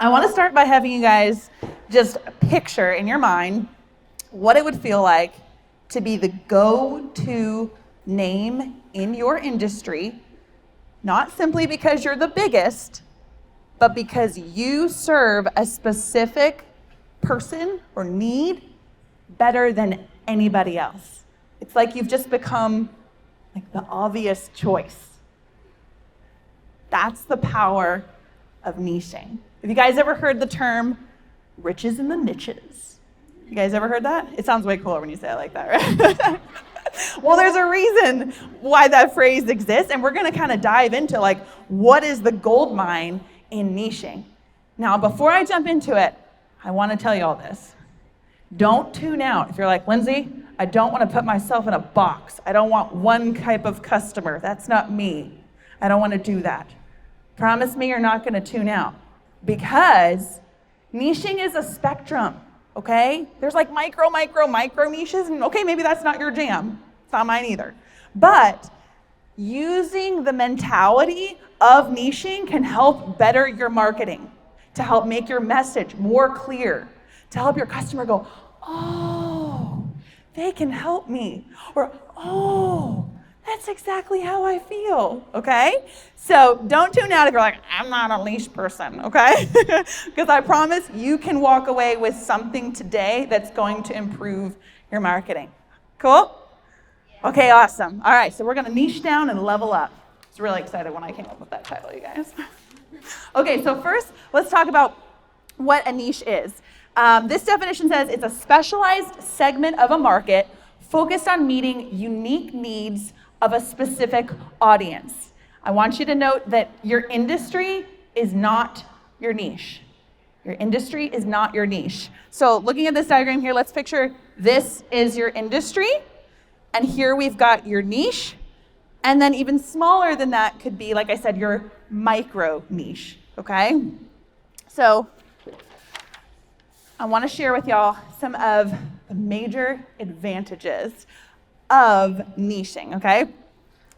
I want to start by having you guys just picture in your mind what it would feel like to be the go-to name in your industry, not simply because you're the biggest, but because you serve a specific person or need better than anybody else. It's like you've just become like the obvious choice. That's the power of niching. Have you guys ever heard the term riches in the niches? You guys ever heard that? It sounds way cooler when you say it like that, right? Well, there's a reason why that phrase exists, and we're going to kind of dive into like what is the gold mine in niching. Now, before I jump into it, I want to tell you all this. Don't tune out. If you're like, Lindsey, I don't want to put myself in a box. I don't want one type of customer. That's not me. I don't want to do that. Promise me you're not going to tune out, because niching is a spectrum, okay? There's like micro niches, and okay, maybe that's not your jam. It's not mine either. But using the mentality of niching can help better your marketing, to help make your message more clear, to help your customer go, oh, they can help me, or oh, that's exactly how I feel, okay? So don't tune out if you're like, I'm not a niche person, okay? Because I promise you can walk away with something today that's going to improve your marketing. Cool? Okay, awesome. All right, so we're gonna niche down and level up. I was really excited when I came up with that title, you guys. Okay, so first, let's talk about what a niche is. This definition says it's a specialized segment of a market focused on meeting unique needs of a specific audience. I want you to note that your industry is not your niche. Your industry is not your niche. So looking at this diagram here, let's picture this is your industry, and here we've got your niche, and then even smaller than that could be, like I said, your micro niche, okay? So I want to share with y'all some of the major advantages of niching, okay?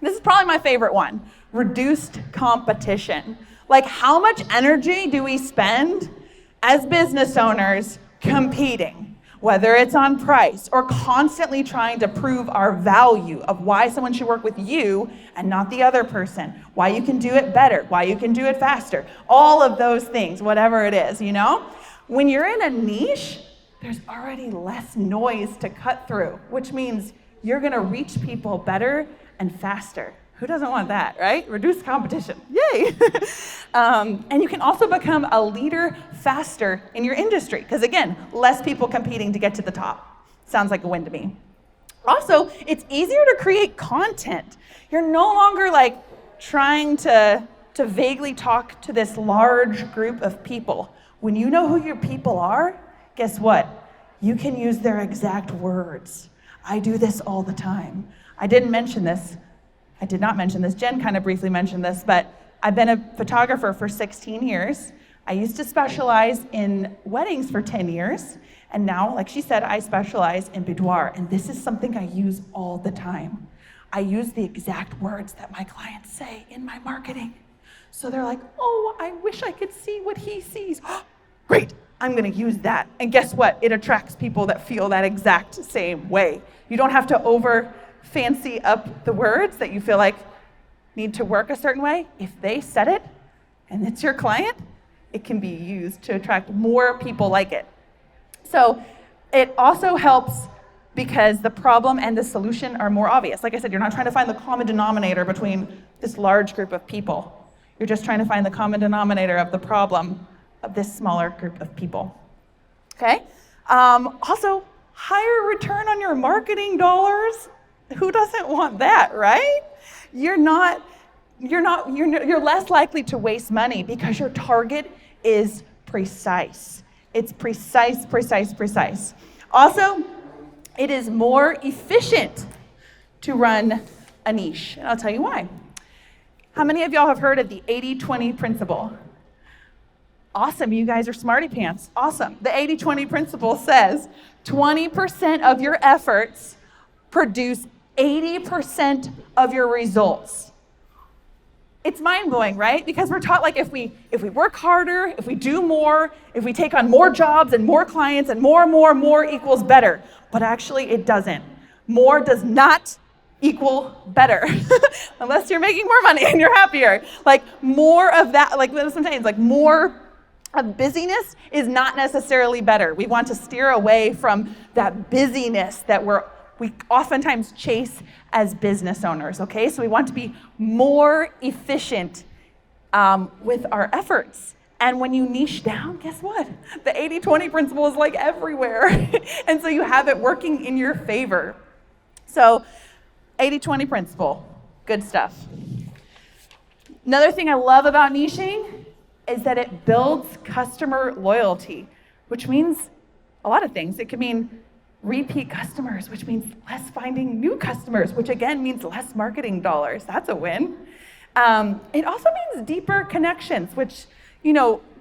This is probably my favorite one, reduced competition. Like, how much energy do we spend as business owners competing, whether it's on price or constantly trying to prove our value of why someone should work with you and not the other person, why you can do it better, why you can do it faster, all of those things, whatever it is, you know? When you're in a niche, there's already less noise to cut through, which means you're gonna reach people better and faster. Who doesn't want that, right? Reduce competition, yay! And you can also become a leader faster in your industry, because again, less people competing to get to the top. Sounds like a win to me. Also, it's easier to create content. You're no longer like trying to vaguely talk to this large group of people. When you know who your people are, guess what? You can use their exact words. I do this all the time. I did not mention this. Jen kind of briefly mentioned this, but I've been a photographer for 16 years. I used to specialize in weddings for 10 years. And now, like she said, I specialize in boudoir. And this is something I use all the time. I use the exact words that my clients say in my marketing. So they're like, oh, I wish I could see what he sees. Great, I'm gonna use that. And guess what? It attracts people that feel that exact same way. You don't have to over fancy up the words that you feel like need to work a certain way. If they said it and it's your client, it can be used to attract more people like it. So it also helps because the problem and the solution are more obvious. Like I said, you're not trying to find the common denominator between this large group of people. You're just trying to find the common denominator of the problem of this smaller group of people, okay? Also, higher return on your marketing dollars. Who doesn't want that, right? You're less likely to waste money because your target is precise. It's precise. Also, it is more efficient to run a niche, and I'll tell you why. How many of y'all have heard of the 80-20 principle? Awesome, you guys are smarty pants. Awesome. The 80-20 principle says 20% of your efforts produce 80% of your results. It's mind-blowing, right? Because we're taught like if we work harder, if we do more, if we take on more jobs and more clients and more equals better. But actually it doesn't. More does not equal better unless you're making more money and you're happier. Like more of that, like sometimes like more of busyness is not necessarily better. We want to steer away from that busyness that we oftentimes chase as business owners, okay? So we want to be more efficient with our efforts. And when you niche down, guess what? The 80-20 principle is like everywhere. And so you have it working in your favor. So 80-20 principle, good stuff. Another thing I love about niching is that it builds customer loyalty, which means a lot of things. It could mean repeat customers, which means less finding new customers, which again means less marketing dollars. That's a win. It also means deeper connections, which,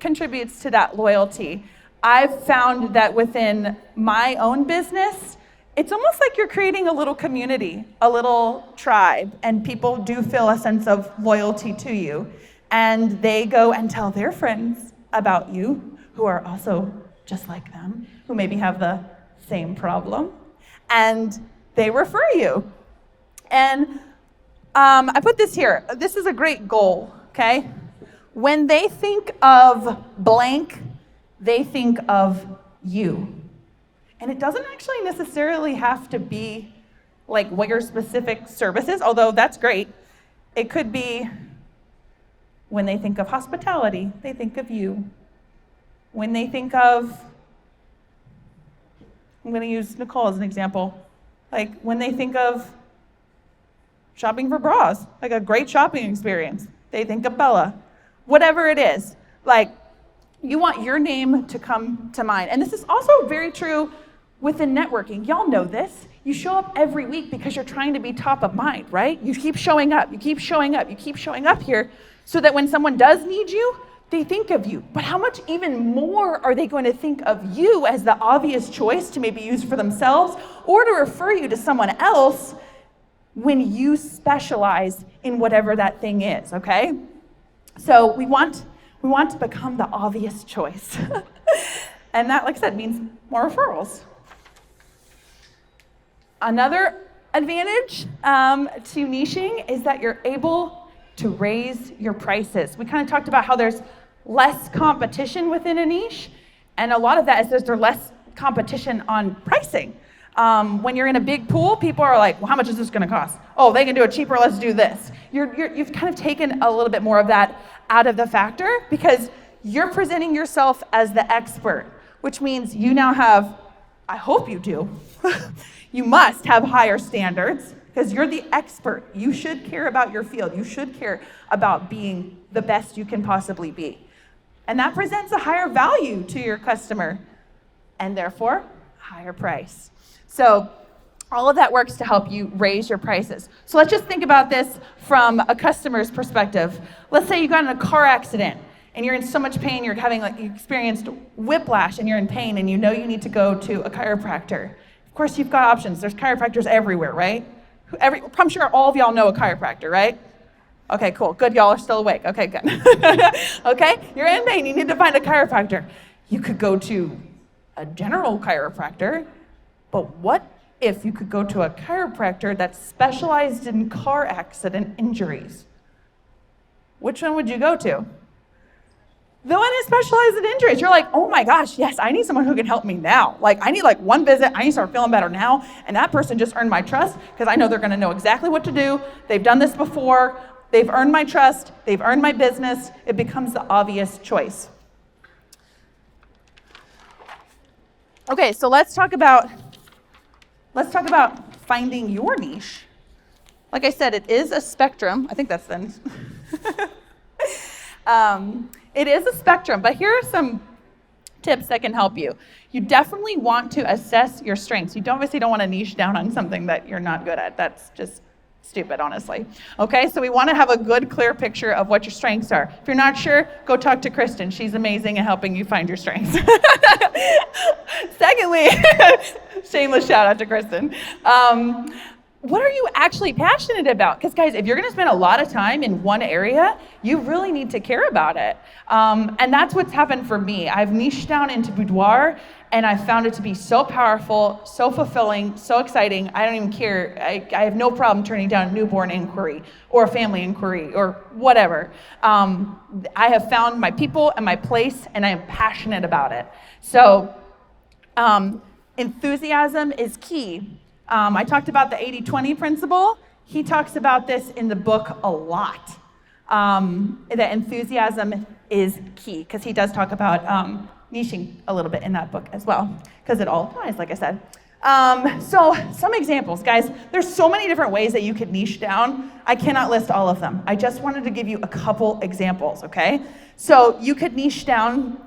contributes to that loyalty. I've found that within my own business, it's almost like you're creating a little community, a little tribe, and people do feel a sense of loyalty to you. And they go and tell their friends about you, who are also just like them, who maybe have the same problem, and they refer you. And I put this here. This is a great goal, okay? When they think of blank, they think of you. And it doesn't actually necessarily have to be like what your specific service is, although that's great. It could be when they think of hospitality, they think of you. When they think of, I'm going to use Nicole as an example. Like when they think of shopping for bras, like a great shopping experience, they think of Bella. Whatever it is, like you want your name to come to mind. And this is also very true within networking. Y'all know this. You show up every week because you're trying to be top of mind, right? You keep showing up, you keep showing up, you keep showing up here so that when someone does need you, they think of you. But how much even more are they going to think of you as the obvious choice to maybe use for themselves or to refer you to someone else when you specialize in whatever that thing is, okay? So we want to become the obvious choice. And that, like I said, means more referrals. Another advantage to niching is that you're able to raise your prices. We kind of talked about how there's less competition within a niche, and a lot of that is there's less competition on pricing. When you're in a big pool, people are like, well, how much is this going to cost? Oh, they can do it cheaper, let's do this. You've kind of taken a little bit more of that out of the factor because you're presenting yourself as the expert, which means you now have, I hope you do, you must have higher standards because you're the expert. You should care about your field. You should care about being the best you can possibly be. And that presents a higher value to your customer and therefore higher price. So all of that works to help you raise your prices. So let's just think about this from a customer's perspective. Let's say you got in a car accident and you're in so much pain, you experienced whiplash and you're in pain and you know you need to go to a chiropractor. Of course, you've got options. There's chiropractors everywhere, right? I'm sure all of y'all know a chiropractor, right? Okay, cool. Good, y'all are still awake. Okay, good. Okay, you're in pain. You need to find a chiropractor. You could go to a general chiropractor, but what if you could go to a chiropractor that's specialized in car accident injuries? Which one would you go to? The one who specializes in injuries. You're like, oh my gosh, yes, I need someone who can help me now. Like, I need like one visit. I need to start feeling better now. And that person just earned my trust because I know they're going to know exactly what to do. They've done this before. They've earned my trust. They've earned my business. It becomes the obvious choice. Okay, so let's talk about finding your niche. Like I said, it is a spectrum. I think that's the It is a spectrum, but here are some tips that can help you. You definitely want to assess your strengths. You obviously don't want to niche down on something that you're not good at. That's just stupid, honestly. Okay, so we want to have a good, clear picture of what your strengths are. If you're not sure, go talk to Kristen. She's amazing at helping you find your strengths. Secondly, shameless shout out to Kristen. what are you actually passionate about? Because guys, if you're gonna spend a lot of time in one area, you really need to care about it. And that's what's happened for me. I've niched down into boudoir, and I found it to be so powerful, so fulfilling, so exciting. I don't even care. I have no problem turning down a newborn inquiry or a family inquiry or whatever. I have found my people and my place, and I am passionate about it. So enthusiasm is key. I talked about the 80-20 principle. He talks about this in the book a lot. That enthusiasm is key, because he does talk about niching a little bit in that book as well, because it all applies, like I said. So some examples, guys. There's so many different ways that you could niche down. I cannot list all of them. I just wanted to give you a couple examples, okay? So you could niche down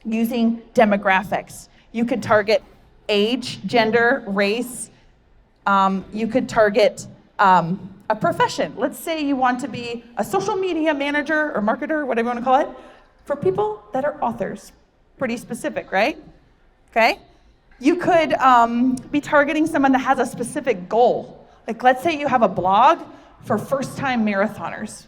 using demographics. You could target age, gender, race. You could target a profession. Let's say you want to be a social media manager or marketer, whatever you want to call it, for people that are authors. Pretty specific, right? Okay. You could be targeting someone that has a specific goal. Like, let's say you have a blog for first-time marathoners.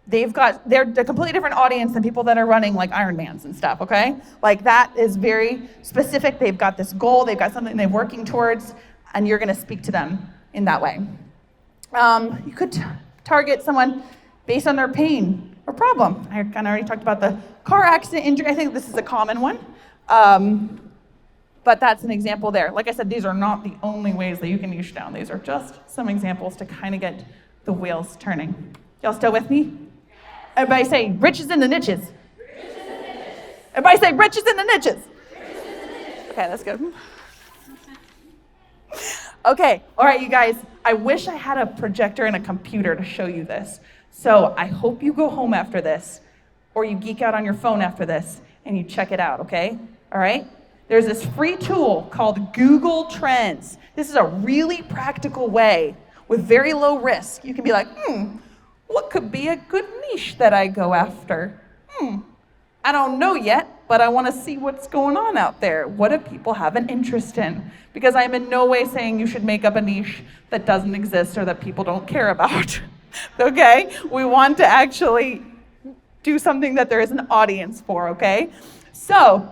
They're a completely different audience than people that are running like Ironmans and stuff, okay? Like, that is very specific. They've got this goal, they've got something they're working towards, and you're gonna speak to them in that way. You could target someone based on their pain or problem. I kind of already talked about the car accident injury. I think this is a common one. But that's an example there. Like I said, these are not the only ways that you can niche down. These are just some examples to kind of get the wheels turning. Y'all still with me? Everybody say, riches in the niches. Riches in the niches. Everybody say, riches in the niches. Riches in the niches. Okay, that's good. Okay, all right, you guys. I wish I had a projector and a computer to show you this. So I hope you go home after this, or you geek out on your phone after this, and you check it out, okay? All right? There's this free tool called Google Trends. This is a really practical way with very low risk. You can be like, what could be a good niche that I go after? I don't know yet, but I want to see what's going on out there. What do people have an interest in? Because I'm in no way saying you should make up a niche that doesn't exist or that people don't care about. Okay? We want to actually do something that there is an audience for, okay? So,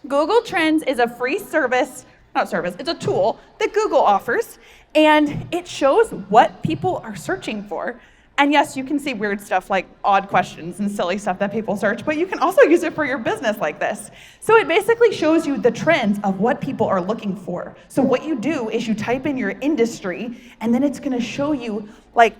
Google Trends is a free it's a tool that Google offers, and it shows what people are searching for. And yes, you can see weird stuff like odd questions and silly stuff that people search, but you can also use it for your business like this. So it basically shows you the trends of what people are looking for. So what you do is you type in your industry, and then it's gonna show you like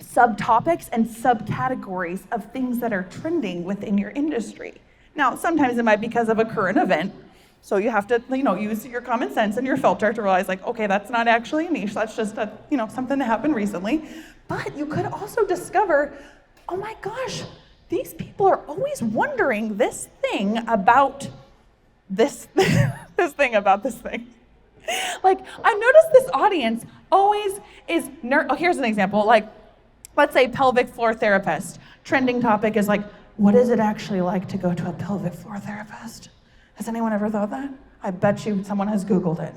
subtopics and subcategories of things that are trending within your industry. Now, sometimes it might be because of a current event, so you have to, use your common sense and your filter to realize, like, okay, that's not actually a niche, that's just something that happened recently. But you could also discover, oh my gosh, these people are always wondering this thing about this thing about this thing. Like, I've noticed this audience always is here's an example, like, let's say pelvic floor therapist. Trending topic is like, what is it actually like to go to a pelvic floor therapist? Has anyone ever thought that? I bet you someone has Googled it.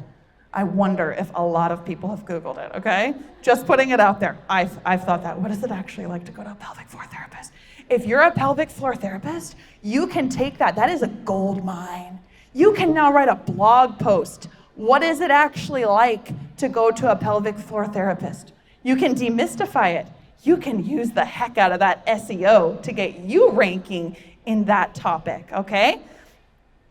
I wonder if a lot of people have Googled it, okay? Just putting it out there. I've thought that. What is it actually like to go to a pelvic floor therapist? If you're a pelvic floor therapist, you can take that. That is a gold mine. You can now write a blog post. What is it actually like to go to a pelvic floor therapist? You can demystify it. You can use the heck out of that SEO to get you ranking in that topic, okay?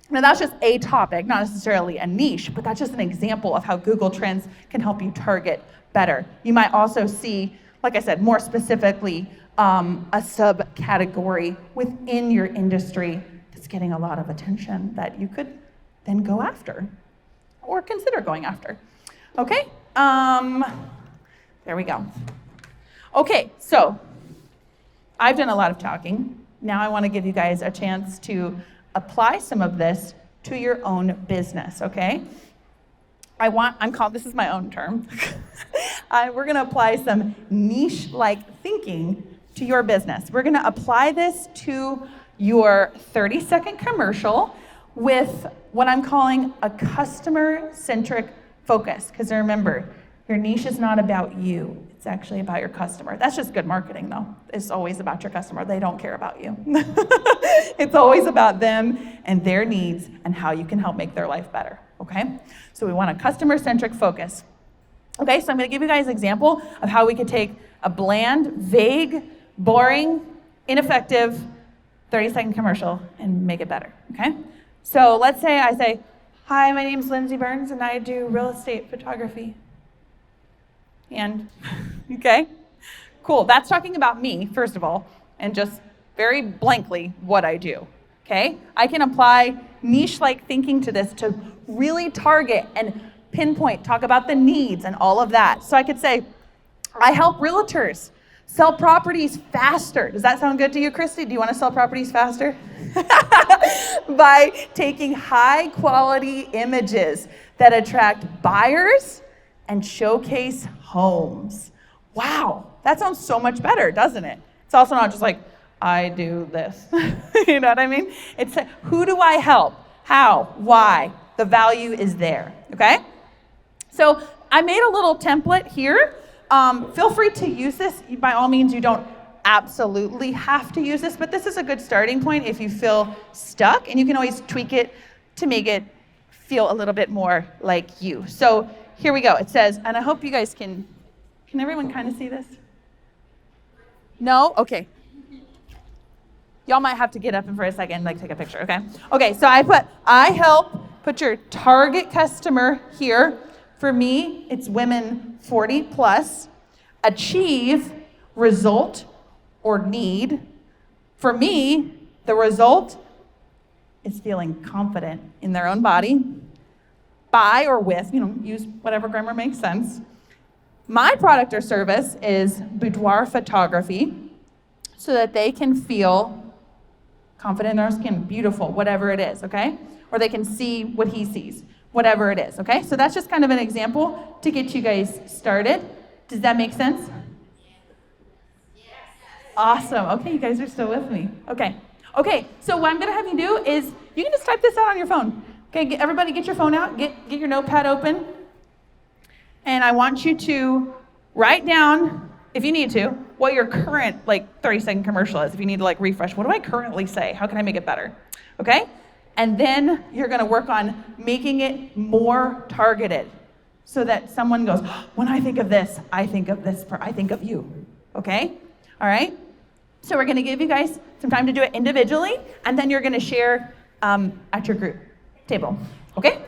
Now that's just a topic, not necessarily a niche, but that's just an example of how Google Trends can help you target better. You might also see, like I said, more specifically, a subcategory within your industry that's getting a lot of attention that you could then go after or consider going after. Okay, there we go. Okay, so I've done a lot of talking. Now I want to give you guys a chance to apply some of this to your own business, okay? This is my own term. We're gonna apply some niche-like thinking to your business. We're gonna apply this to your 30-second commercial with what I'm calling a customer-centric focus. Because remember, Your niche is not about you. It's actually about your customer. That's just good marketing, though. It's always about your customer. They don't care about you. It's always about them and their needs and how you can help make their life better, okay? So we want a customer-centric focus. Okay, so I'm going to give you guys an example of how we could take a bland, vague, boring, ineffective 30-second commercial and make it better, okay? So let's say I say, hi, my name's Lindsey Burns, and I do real estate photography. And, okay, cool. That's talking about me, first of all, and just very blankly what I do, okay? I can apply niche-like thinking to this to really target and pinpoint, talk about the needs and all of that. So I could say, I help realtors sell properties faster. Does that sound good to you, Christy? Do you want to sell properties faster? By taking high-quality images that attract buyers and showcase homes. Wow, that sounds so much better, doesn't it? It's also not just like, I do this. You know what I mean? It's who do I help? How? Why? The value is there, okay? So I made a little template here. Feel free to use this. By all means, you don't absolutely have to use this, but this is a good starting point if you feel stuck, and you can always tweak it to make it feel a little bit more like you. So here we go. It says, and I hope you guys can everyone kind of see this? No? Okay. Y'all might have to get up and for a second, like take a picture, okay? Okay, so I help put your target customer here. For me, it's women 40 plus, achieve, result, or need. For me, the result is feeling confident in their own body, by or with, use whatever grammar makes sense. My product or service is boudoir photography, so that they can feel confident in their skin, beautiful, whatever it is, okay? Or they can see what he sees, whatever it is, okay? So that's just kind of an example to get you guys started. Does that make sense? Yes. Awesome. Okay, you guys are still with me. Okay, so what I'm gonna have you do is, you can just type this out on your phone. Okay, everybody get your phone out, get your notepad open. And I want you to write down, if you need to, what your current 30-second commercial is. If you need to refresh, what do I currently say? How can I make it better? Okay? And then you're gonna work on making it more targeted so that someone goes, when I think of this, I think of you. Okay? All right? So we're gonna give you guys some time to do it individually, and then you're gonna share at your group table. Okay?